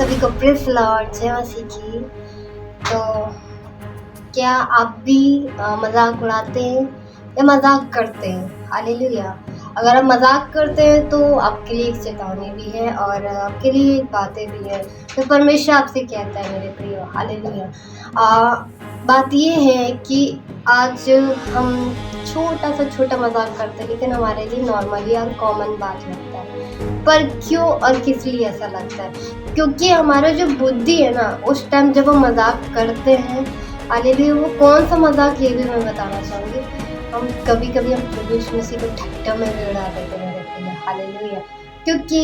सभी को praise Lord, जय मसीह की। तो क्या आप भी मज़ाक उड़ाते हैं या मज़ाक करते हैं? हालेलुया। अगर आप मज़ाक करते हैं तो आपके लिए एक चेतावनी भी है और आपके लिए एक बातें भी हैं। तो परमेश्वर आपसे कहता है मेरे प्रियो, हालेलुया। बात ये है कि आज हम छोटा मज़ाक करते हैं, लेकिन हमारे लिए नॉर्मली और कॉमन बात लगता है। पर क्यों और किस लिए ऐसा लगता है? क्योंकि हमारा जो बुद्धि है ना, उस टाइम जब हम मज़ाक करते हैं, हालेलुया, वो कौन-सा मज़ाक ये भी मैं बताना चाहूँगी। हम कभी-कभी हम प्रभु यीशु मसीह को ठट्टा में भी उड़ा देते हैं मेरे प्रिय, हालेलुया। क्योंकि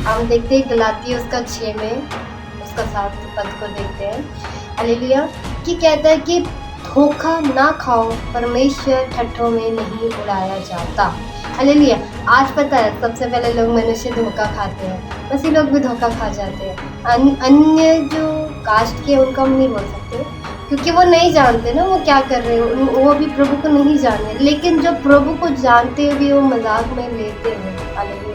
हम देखते हैं गलातियों उसका 6 में उसका 7 पद को देखते हैं, हालेलुया, कि कहता है कि धोखा ना खाओ, परमेश्वर ठट्ठों में नहीं उड़ाया जाता। हालेलुया। आज पता है सबसे पहले लोग मनुष्य धोखा खाते हैं, मसीह लोग भी धोखा खा जाते हैं। अन्य जो कास्ट के उनका हम नहीं बोल सकते, क्योंकि वो नहीं जानते ना वो क्या कर रहे हैं, वो भी प्रभु को नहीं जान रहे। लेकिन जो प्रभु को जानते हुए वो मजाक में लेते हैं, हालेलुया,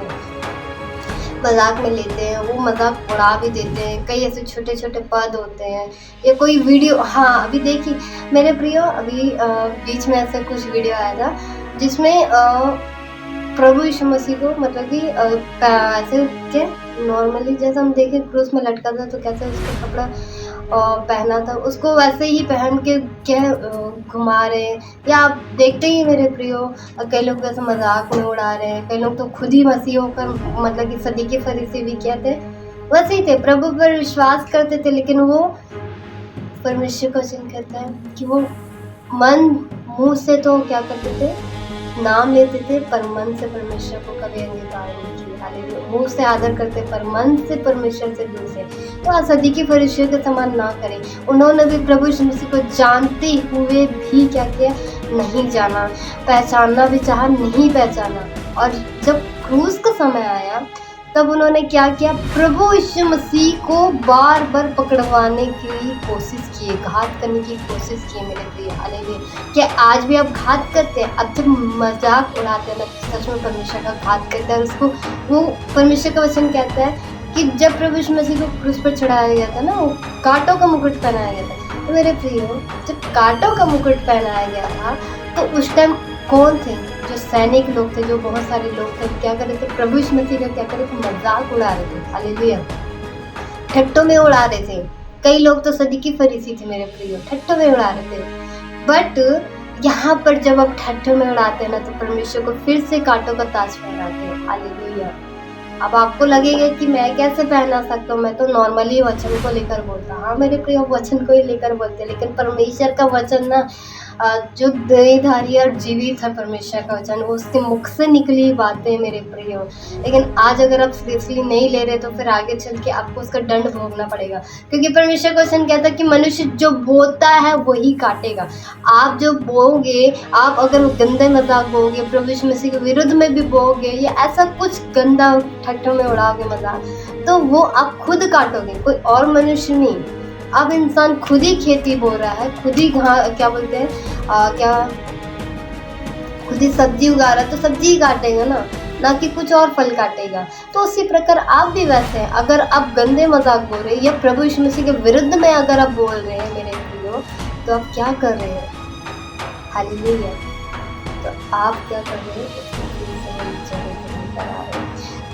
मजाक में लेते हैं, वो मजाक उड़ा भी देते हैं। कई ऐसे छोटे छोटे पद होते हैं या कोई वीडियो, हाँ अभी देखिए मेरे प्रियो, अभी बीच में ऐसा कुछ वीडियो आया था जिसमें प्रभु यीशु मसीह को मतलब कि ऐसे के नॉर्मली जैसे हम देखें क्रूस में लटका था तो कैसे उसका कपड़ा पहना था, उसको वैसे ही पहन के क्या घुमा रहे हैं। या आप देखते ही मेरे प्रियो, कई लोग वैसे मजाक में उड़ा रहे हैं, कई लोग तो खुद ही मसीह होकर मतलब कि सदीकी फरीसी भी क्या थे, वैसे ही थे, प्रभु पर विश्वास करते थे, लेकिन वो परमेश्वर को वचन कहता है कि वो मुंह से तो क्या करते थे, नाम लेते थे, पर मन से परमेश्वर को कभी अंगीकार नहीं किया। हालेलुया। मुंह से आदर करते पर मन से परमेश्वर से दूर से। तो आज सदीकी फरीसियों के समान ना करें। उन्होंने भी प्रभु यीशु मसीह को जानते हुए भी क्या किया, नहीं जाना, पहचानना भी चाहा, नहीं पहचाना। और जब क्रूस का समय आया तब उन्होंने क्या किया, प्रभु यीशु मसीह को बार बार पकड़वाने की कोशिश की, घात करने की कोशिश की मेरे प्रिय, हालेलुया। क्या आज भी आप घात करते हैं? अब जब मजाक उड़ाते हैं ना, सच में परमेश्वर का घात करते हैं। उसको वो परमेश्वर का वचन कहता है कि जब प्रभु यीशु मसीह को क्रूस पर चढ़ाया गया था ना, वो कांटों का मुकुट पहनाया गया था। तो मेरे प्रिय, जब कांटों का मुकुट पहनाया गया था तो उस टाइम कौन थे? जो सैनिक लोग थे, जो बहुत सारे लोग थे, क्या कर रहे थे, प्रभु यीशु मसीह का क्या कर रहे थे, मजाक उड़ा रहे थे, हालेलुया, ठट्टों में उड़ा रहे थे। कई लोग तो सदीकी फरीसी थे मेरे प्रियो, ठट्टों में उड़ा रहे थे। बट यहाँ पर जब आप ठट्ठों में उड़ाते हैं ना, तो परमेश्वर को फिर से कांटों का ताज पहनाते हैं, हालेलुया। अब आपको लगेगा कि मैं कैसे पहना सकता हूँ, मैं तो नॉर्मली वचन को लेकर बोलता हूँ। हाँ मेरे प्रिय, वचन को ही लेकर बोलते हैं, लेकिन परमेश्वर का वचन ना जो देहधारी और जीवित है, परमेश्वर का वचन, वो उसके मुख से निकली बातें मेरे प्रिय। लेकिन आज अगर आप सीरियसली नहीं ले रहे तो फिर आगे चल के आपको उसका दंड भोगना पड़ेगा, क्योंकि परमेश्वर का वचन कहता है कि मनुष्य जो बोता है वही काटेगा। आप जो बोओगे, आप अगर गंदे मजाक बोओगे, प्रभु यीशु मसीह के विरुद्ध में भी बोओगे या ऐसा कुछ गंदा ठट्ठों में उड़ाओगे मजाक, तो वो आप खुद काटोगे, कोई और मनुष्य नहीं। अब इंसान खुद ही खेती बो रहा है, खुद ही क्या बोलते हैं खुद ही सब्जी उगा रहा है, तो सब्जी ही काटेगा ना कि कुछ और फल काटेगा। तो उसी प्रकार आप भी वैसे हैं, अगर आप गंदे मजाक बोल रहे हैं या प्रभु यीशु मसीह के विरुद्ध में अगर आप बोल रहे हैं मेरे प्रियो, तो आप क्या कर रहे हैं, हालेलुया। तो आप क्या कर रहे हैं,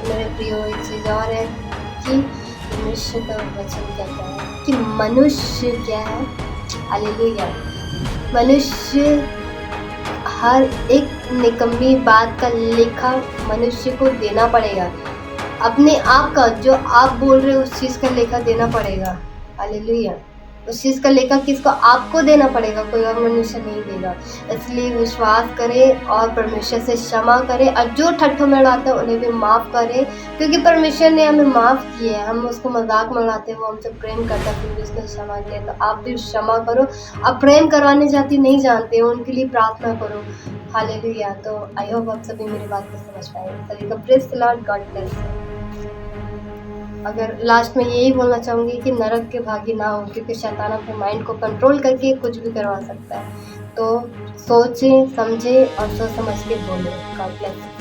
मेरे प्रियो। एक चीज़ और है कि मनुष्य का वचन कहता है कि मनुष्य क्या है, हालेलुया, मनुष्य हर एक निकम्मी बात का लेखा मनुष्य को देना पड़ेगा। अपने आप का जो आप बोल रहे हो उस चीज़ का लेखा देना पड़ेगा, हालेलुया। उस चीज़ का लेखा किसको, आपको देना पड़ेगा, कोई और मनुष्य नहीं देगा। इसलिए विश्वास करें और परमेश्वर से क्षमा करें, और जो ठट्ठों में उड़ाते हैं उन्हें भी माफ़ करें, क्योंकि परमेश्वर ने हमें माफ़ किया है। हम उसको मजाक में उड़ाते हैं, वो हमसे प्रेम करता है, फिर भी उसने क्षमा किया। तो आप भी क्षमा करो। आप प्रेम करवाने जाती नहीं जानते हो, उनके लिए प्रार्थना करो, हालेलुया। तो आई होप आप सभी मेरी बात को समझ पाए। सभी का praise the Lord, God bless you. अगर लास्ट में यही बोलना चाहूँगी कि नरक के भागी ना हो, क्योंकि शैतान अपने माइंड को कंट्रोल करके कुछ भी करवा सकता है। तो सोचें, समझें और सोच समझ के बोलें। God bless.